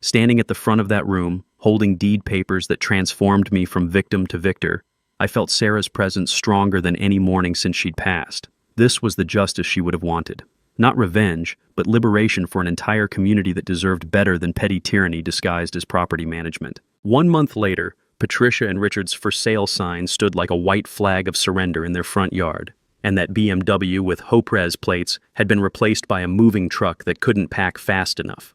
Standing at the front of that room, holding deed papers that transformed me from victim to victor, I felt Sarah's presence stronger than any morning since she'd passed. This was the justice she would have wanted. Not revenge, but liberation for an entire community that deserved better than petty tyranny disguised as property management. 1 month later, Patricia and Richard's for sale sign stood like a white flag of surrender in their front yard, and that BMW with Hopres plates had been replaced by a moving truck that couldn't pack fast enough.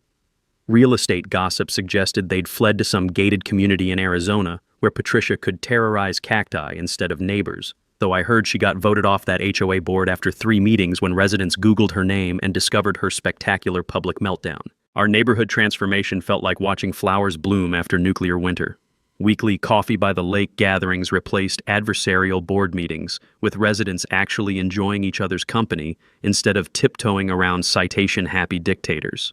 Real estate gossip suggested they'd fled to some gated community in Arizona where Patricia could terrorize cacti instead of neighbors, though I heard she got voted off that HOA board after 3 meetings when residents Googled her name and discovered her spectacular public meltdown. Our neighborhood transformation felt like watching flowers bloom after nuclear winter. Weekly coffee by the lake gatherings replaced adversarial board meetings, with residents actually enjoying each other's company instead of tiptoeing around citation-happy dictators.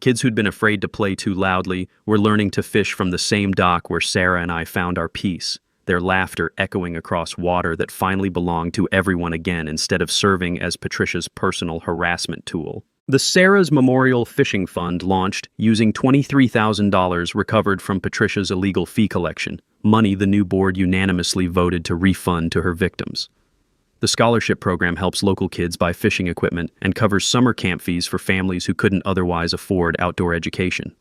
Kids who'd been afraid to play too loudly were learning to fish from the same dock where Sarah and I found our peace, their laughter echoing across water that finally belonged to everyone again instead of serving as Patricia's personal harassment tool. The Sarah's Memorial Fishing Fund launched using $23,000 recovered from Patricia's illegal fee collection, money the new board unanimously voted to refund to her victims. The scholarship program helps local kids buy fishing equipment and covers summer camp fees for families who couldn't otherwise afford outdoor education.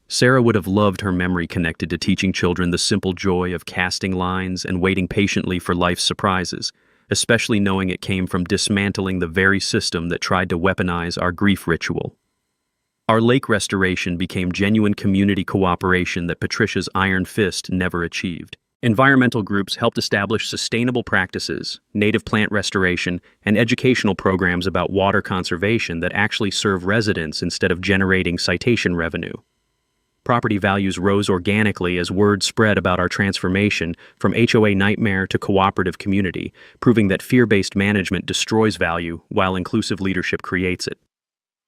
Sarah would have loved her memory connected to teaching children the simple joy of casting lines and waiting patiently for life's surprises, especially knowing it came from dismantling the very system that tried to weaponize our grief ritual. Our lake restoration became genuine community cooperation that Patricia's iron fist never achieved. Environmental groups helped establish sustainable practices, native plant restoration, and educational programs about water conservation that actually serve residents instead of generating citation revenue. Property values rose organically as word spread about our transformation from HOA nightmare to cooperative community, proving that fear-based management destroys value while inclusive leadership creates it.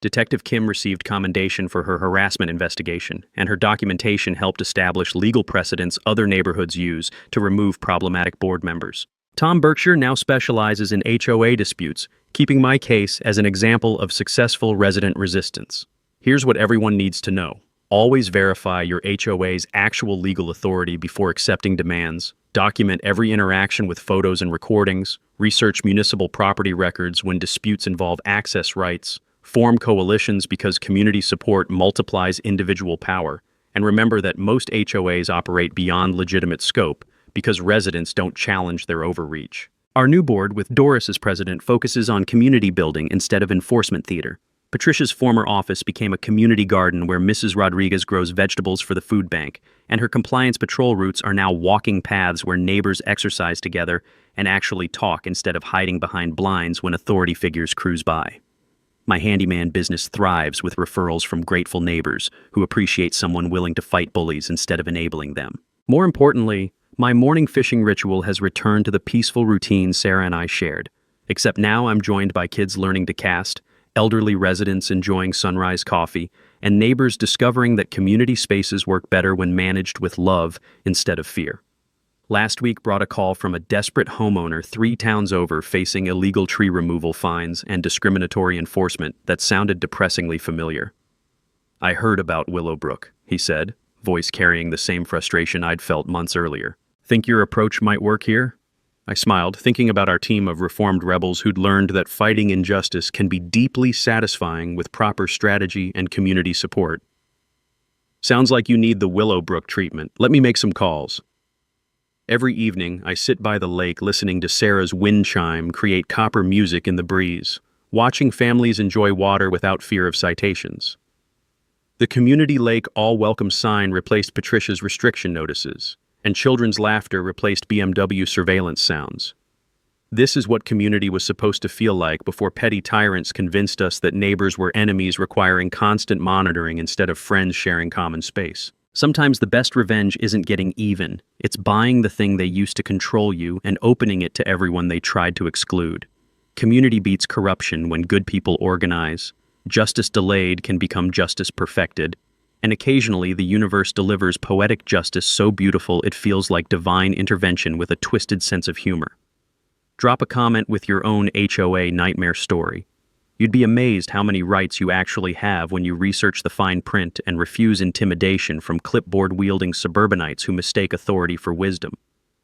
Detective Kim received commendation for her harassment investigation, and her documentation helped establish legal precedents other neighborhoods use to remove problematic board members. Tom Berkshire now specializes in HOA disputes, keeping my case as an example of successful resident resistance. Here's what everyone needs to know. Always verify your HOA's actual legal authority before accepting demands. Document every interaction with photos and recordings. Research municipal property records when disputes involve access rights. Form coalitions because community support multiplies individual power. And remember that most HOAs operate beyond legitimate scope because residents don't challenge their overreach. Our new board, with Doris as president, focuses on community building instead of enforcement theater. Patricia's former office became a community garden where Mrs. Rodriguez grows vegetables for the food bank, and her compliance patrol routes are now walking paths where neighbors exercise together and actually talk instead of hiding behind blinds when authority figures cruise by. My handyman business thrives with referrals from grateful neighbors who appreciate someone willing to fight bullies instead of enabling them. More importantly, my morning fishing ritual has returned to the peaceful routine Sarah and I shared, except now I'm joined by kids learning to cast, elderly residents enjoying sunrise coffee, and neighbors discovering that community spaces work better when managed with love instead of fear. Last week brought a call from a desperate homeowner 3 towns over facing illegal tree removal fines and discriminatory enforcement that sounded depressingly familiar. "I heard about Willowbrook," he said, voice carrying the same frustration I'd felt months earlier. "Think your approach might work here?" I smiled, thinking about our team of reformed rebels who'd learned that fighting injustice can be deeply satisfying with proper strategy and community support. "Sounds like you need the Willowbrook treatment. Let me make some calls." Every evening, I sit by the lake listening to Sarah's wind chime create copper music in the breeze, watching families enjoy water without fear of citations. The community lake all-welcome sign replaced Patricia's restriction notices, and children's laughter replaced BMW surveillance sounds. This is what community was supposed to feel like before petty tyrants convinced us that neighbors were enemies requiring constant monitoring instead of friends sharing common space. Sometimes the best revenge isn't getting even, it's buying the thing they used to control you and opening it to everyone they tried to exclude. Community beats corruption when good people organize. Justice delayed can become justice perfected. And occasionally the universe delivers poetic justice so beautiful it feels like divine intervention with a twisted sense of humor. Drop a comment with your own HOA nightmare story. You'd be amazed how many rights you actually have when you research the fine print and refuse intimidation from clipboard-wielding suburbanites who mistake authority for wisdom.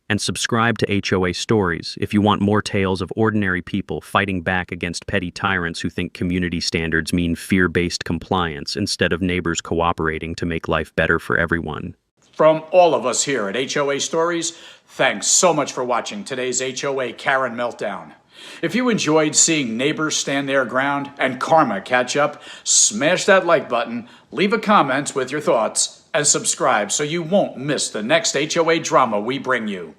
And subscribe to HOA Stories if you want more tales of ordinary people fighting back against petty tyrants who think community standards mean fear-based compliance instead of neighbors cooperating to make life better for everyone. From all of us here at HOA Stories, thanks so much for watching today's HOA Karen Meltdown. If you enjoyed seeing neighbors stand their ground and karma catch up, smash that like button, leave a comment with your thoughts, and subscribe so you won't miss the next HOA drama we bring you.